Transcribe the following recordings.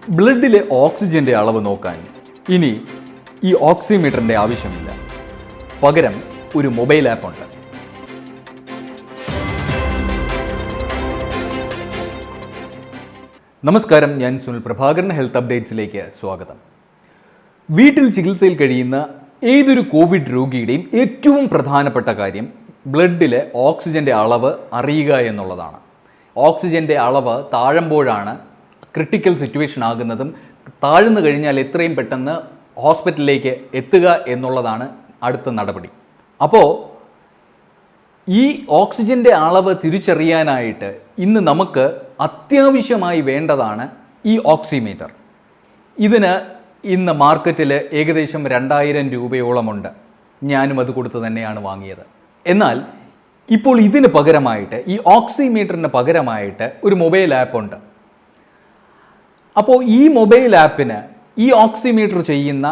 ബ്ലഡിലെ ഓക്സിജന്റെ അളവ് നോക്കാൻ ഇനി ഈ ഓക്സിമീറ്ററിന്റെ ആവശ്യമില്ല. പകരം ഒരു മൊബൈൽ ആപ്പ് ഉണ്ട്. നമസ്കാരം, ഞാൻ സുനിൽ പ്രഭാകരൻ. ഹെൽത്ത് അപ്ഡേറ്റ്സിലേക്ക് സ്വാഗതം. വീട്ടിൽ ചികിത്സയിൽ കഴിയുന്ന ഏതൊരു കോവിഡ് രോഗിയുടെയും ഏറ്റവും പ്രധാനപ്പെട്ട കാര്യം ബ്ലഡിലെ ഓക്സിജന്റെ അളവ് അറിയുക എന്നുള്ളതാണ്. ഓക്സിജന്റെ അളവ് താഴുമ്പോഴാണ് ക്രിട്ടിക്കൽ സിറ്റുവേഷൻ ആകുന്നതും താഴ്ന്നു കഴിഞ്ഞാൽ എത്രയും പെട്ടെന്ന് ഹോസ്പിറ്റലിലേക്ക് എത്തുക എന്നുള്ളതാണ് അടുത്ത നടപടി. അപ്പോൾ ഈ ഓക്സിജന്റെ അളവ് തിരിച്ചറിയാനായിട്ട് ഇന്ന് നമുക്ക് അത്യാവശ്യമായി വേണ്ടതാണ് ഈ ഓക്സിമീറ്റർ. ഇതിന് ഇന്ന് മാർക്കറ്റിൽ ഏകദേശം 2000 രൂപയോളമുണ്ട്. ഞാനും അത് കൊടുത്ത് തന്നെയാണ് വാങ്ങിയത്. എന്നാൽ ഇപ്പോൾ ഇതിന് പകരമായിട്ട്, ഈ ഓക്സിമീറ്ററിന് പകരമായിട്ട് ഒരു മൊബൈൽ ആപ്പ് ഉണ്ട്. അപ്പോൾ ഈ മൊബൈൽ ആപ്പിന് ഈ ഓക്സിമീറ്റർ ചെയ്യുന്ന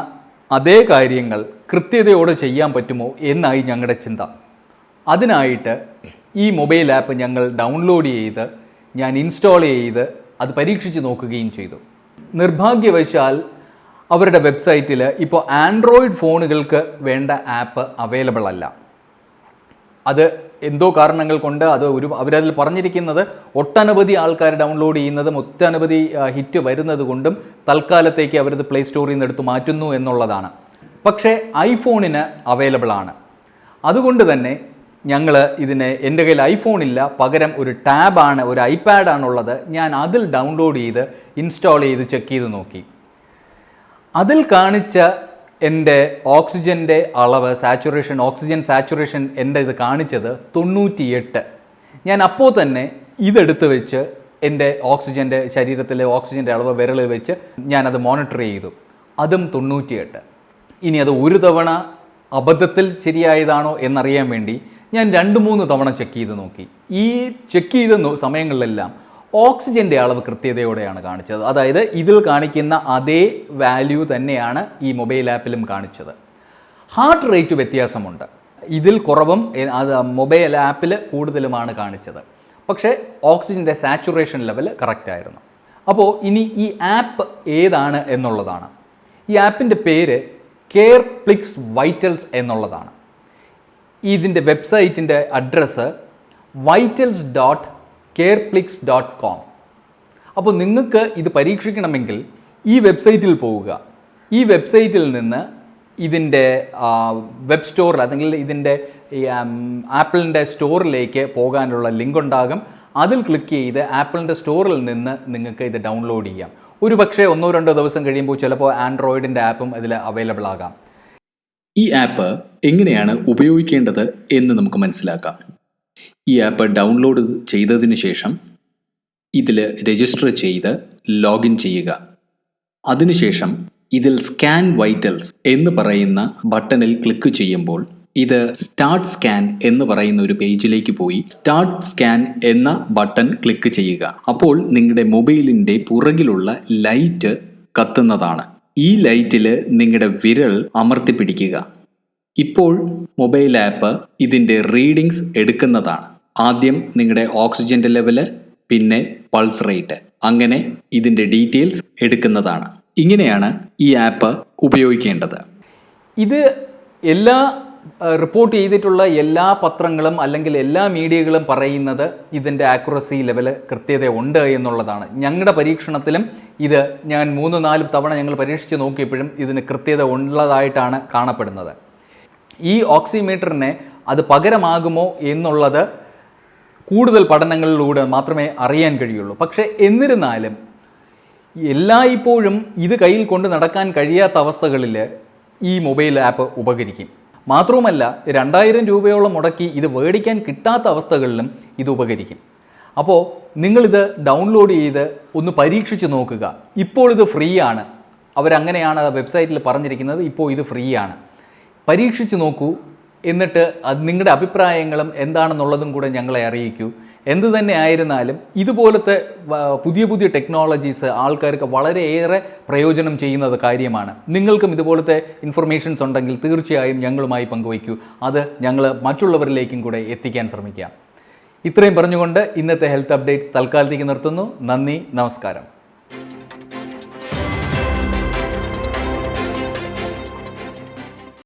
അതേ കാര്യങ്ങൾ കൃത്യതയോടെ ചെയ്യാൻ പറ്റുമോ എന്നായി ഞങ്ങളുടെ ചിന്ത. അതിനായിട്ട് ഈ മൊബൈൽ ആപ്പ് ഞങ്ങൾ ഡൗൺലോഡ് ചെയ്ത് ഞാൻ ഇൻസ്റ്റാൾ ചെയ്ത് അത് പരീക്ഷിച്ച് നോക്കുകയും ചെയ്തു. നിർഭാഗ്യവശാൽ അവരുടെ വെബ്സൈറ്റിൽ ഇപ്പോൾ ആൻഡ്രോയിഡ് ഫോണുകൾക്ക് വേണ്ട ആപ്പ് അവൈലബിൾ അല്ല. അത് എന്തോ കാരണങ്ങൾ കൊണ്ട് അവരതിൽ പറഞ്ഞിരിക്കുന്നത് ഒട്ടനവധി ആൾക്കാർ ഡൗൺലോഡ് ചെയ്യുന്നതും ഒട്ടനവധി ഹിറ്റ് വരുന്നത് കൊണ്ടും തൽക്കാലത്തേക്ക് അവരത് പ്ലേ സ്റ്റോറിൽ നിന്ന് എടുത്ത് മാറ്റുന്നു എന്നുള്ളതാണ്. പക്ഷേ ഐഫോണിന് അവൈലബിൾ ആണ്. അതുകൊണ്ട് തന്നെ ഞങ്ങൾ എൻ്റെ കയ്യിൽ ഐഫോണില്ല, പകരം ഒരു ടാബാണ്, ഒരു ഐപാഡാണുള്ളത്. ഞാൻ അതിൽ ഡൗൺലോഡ് ചെയ്ത് ഇൻസ്റ്റാൾ ചെയ്ത് ചെക്ക് ചെയ്ത് നോക്കി. അതിൽ കാണിച്ച എൻ്റെ ഓക്സിജൻ്റെ അളവ്, ഓക്സിജൻ സാച്ചുറേഷൻ എൻ്റെ ഇത് കാണിച്ചത് 98. ഞാൻ അപ്പോൾ തന്നെ ഇതെടുത്ത് വെച്ച് എൻ്റെ ശരീരത്തിലെ ഓക്സിജൻ്റെ അളവ് വിരൽ വെച്ച് ഞാനത് മോണിറ്റർ ചെയ്തു. അതും 98. ഇനി അത് ഒരു തവണ അബദ്ധത്തിൽ ശരിയായതാണോ എന്നറിയാൻ വേണ്ടി ഞാൻ 2-3 തവണ ചെക്ക് ചെയ്ത് നോക്കി. ഈ ചെക്ക് ചെയ്ത സമയങ്ങളിലെല്ലാം ഓക്സിജൻ്റെ അളവ് കൃത്യതയോടെയാണ് കാണിച്ചത്. അതായത് ഇതിൽ കാണിക്കുന്ന അതേ വാല്യൂ തന്നെയാണ് ഈ മൊബൈൽ ആപ്പിലും കാണിച്ചത്. ഹാർട്ട് റേറ്റ് വ്യത്യാസമുണ്ട്. ഇതിൽ കുറവും അത് മൊബൈൽ ആപ്പിൽ കൂടുതലുമാണ് കാണിച്ചത്. പക്ഷേ ഓക്സിജൻ്റെ സാച്ചുറേഷൻ ലെവൽ കറക്റ്റായിരുന്നു. അപ്പോൾ ഇനി ഈ ആപ്പ് ഏതാണ് എന്നുള്ളതാണ്. ഈ ആപ്പിൻ്റെ പേര് കെയർപ്ലിക്സ് വൈറ്റൽസ് എന്നുള്ളതാണ്. ഇതിൻ്റെ വെബ്സൈറ്റിൻ്റെ അഡ്രസ്സ് vitals.careplix.com. അപ്പോൾ നിങ്ങൾക്ക് ഇത് പരീക്ഷിക്കണമെങ്കിൽ ഈ വെബ്സൈറ്റിൽ പോവുക. ഈ വെബ്സൈറ്റിൽ നിന്ന് ഇതിൻ്റെ വെബ് സ്റ്റോറിൽ, അല്ലെങ്കിൽ ഇതിൻ്റെ ആപ്പിളിൻ്റെ സ്റ്റോറിലേക്ക് പോകാനുള്ള ലിങ്ക് ഉണ്ടാകും. അതിൽ ക്ലിക്ക് ചെയ്ത് ആപ്പിളിൻ്റെ സ്റ്റോറിൽ നിന്ന് നിങ്ങൾക്ക് ഇത് ഡൗൺലോഡ് ചെയ്യാം. ഒരു പക്ഷേ 1-2 ദിവസം കഴിയുമ്പോൾ ചിലപ്പോൾ ആൻഡ്രോയിഡിൻ്റെ ആപ്പും ഇതിൽ അവൈലബിൾ ആകാം. ഈ ആപ്പ് എങ്ങനെയാണ് ഉപയോഗിക്കേണ്ടത് എന്ന് നമുക്ക് മനസ്സിലാക്കാം. ഈ ആപ്പ് ഡൗൺലോഡ് ചെയ്തതിന് ശേഷം ഇതിൽ രജിസ്റ്റർ ചെയ്ത് ലോഗിൻ ചെയ്യുക. അതിനുശേഷം ഇതിൽ സ്കാൻ വൈറ്റൽസ് എന്ന് പറയുന്ന ബട്ടണിൽ ക്ലിക്ക് ചെയ്യുമ്പോൾ ഇത് സ്റ്റാർട്ട് സ്കാൻ എന്ന് പറയുന്ന ഒരു പേജിലേക്ക് പോയി സ്റ്റാർട്ട് സ്കാൻ എന്ന ബട്ടൺ ക്ലിക്ക് ചെയ്യുക. അപ്പോൾ നിങ്ങളുടെ മൊബൈലിൻ്റെ പുറകിലുള്ള ലൈറ്റ് കത്തുന്നതാണ്. ഈ ലൈറ്റിൽ നിങ്ങളുടെ വിരൽ അമർത്തി പിടിക്കുക. ഇപ്പോൾ മൊബൈൽ ആപ്പ് ഇതിൻ്റെ റീഡിങ്സ് എടുക്കുന്നതാണ്. ആദ്യം നിങ്ങളുടെ ഓക്സിജൻ്റെ ലെവല്, പിന്നെ പൾസ് റേറ്റ്, അങ്ങനെ ഇതിൻ്റെ ഡീറ്റെയിൽസ് എടുക്കുന്നതാണ്. ഇങ്ങനെയാണ് ഈ ആപ്പ് ഉപയോഗിക്കേണ്ടത്. ഇത് റിപ്പോർട്ട് ചെയ്തിട്ടുള്ള എല്ലാ പത്രങ്ങളും അല്ലെങ്കിൽ എല്ലാ മീഡിയകളും പറയുന്നത് ഇതിൻ്റെ ആക്യുറസി ലെവല് കൃത്യത ഉണ്ട് എന്നുള്ളതാണ്. ഞങ്ങളുടെ പരീക്ഷണത്തിലും ഞാൻ 3-4 തവണ ഞങ്ങൾ പരീക്ഷിച്ച് നോക്കിയപ്പോഴും ഇതിന് കൃത്യത ഉള്ളതായിട്ടാണ് കാണപ്പെടുന്നത്. ഈ ഓക്സിമീറ്ററിനെ അത് പകരമാകുമോ എന്നുള്ളത് കൂടുതൽ പഠനങ്ങളിലൂടെ മാത്രമേ അറിയാൻ കഴിയുള്ളൂ. പക്ഷേ എന്നിരുന്നാലും എല്ലായ്പ്പോഴും ഇത് കയ്യിൽ കൊണ്ട് നടക്കാൻ കഴിയാത്ത അവസ്ഥകളിൽ ഈ മൊബൈൽ ആപ്പ് ഉപകരിക്കും. മാത്രവുമല്ല 2000 രൂപയോളം മുടക്കി ഇത് മേടിക്കാൻ കിട്ടാത്ത അവസ്ഥകളിലും ഇത് ഉപകരിക്കും. അപ്പോൾ നിങ്ങളിത് ഡൗൺലോഡ് ചെയ്ത് ഒന്ന് പരീക്ഷിച്ച് നോക്കുക. ഇപ്പോൾ ഇത് ഫ്രീ ആണ്. അവരങ്ങനെയാണ് വെബ്സൈറ്റിൽ പറഞ്ഞിരിക്കുന്നത്. ഇപ്പോൾ ഇത് ഫ്രീ ആണ്. പരീക്ഷിച്ച് നോക്കൂ. എന്നിട്ട് നിങ്ങളുടെ അഭിപ്രായങ്ങളും എന്താണെന്നുള്ളതും കൂടെ ഞങ്ങളെ അറിയിക്കൂ. എന്തു തന്നെ ആയിരുന്നാലും ഇതുപോലത്തെ പുതിയ ടെക്നോളജീസ് ആൾക്കാർക്ക് വളരെയേറെ പ്രയോജനം ചെയ്യുന്നത് കാര്യമാണ്. നിങ്ങൾക്കും ഇതുപോലത്തെ ഇൻഫർമേഷൻസ് ഉണ്ടെങ്കിൽ തീർച്ചയായും ഞങ്ങളുമായി പങ്കുവയ്ക്കൂ. അത് ഞങ്ങൾ മറ്റുള്ളവരിലേക്കും കൂടെ എത്തിക്കാൻ ശ്രമിക്കാം. ഇത്രയും പറഞ്ഞുകൊണ്ട് ഇന്നത്തെ ഹെൽത്ത് അപ്ഡേറ്റ്സ് തൽക്കാലത്തേക്ക് നിർത്തുന്നു. നന്ദി, നമസ്കാരം.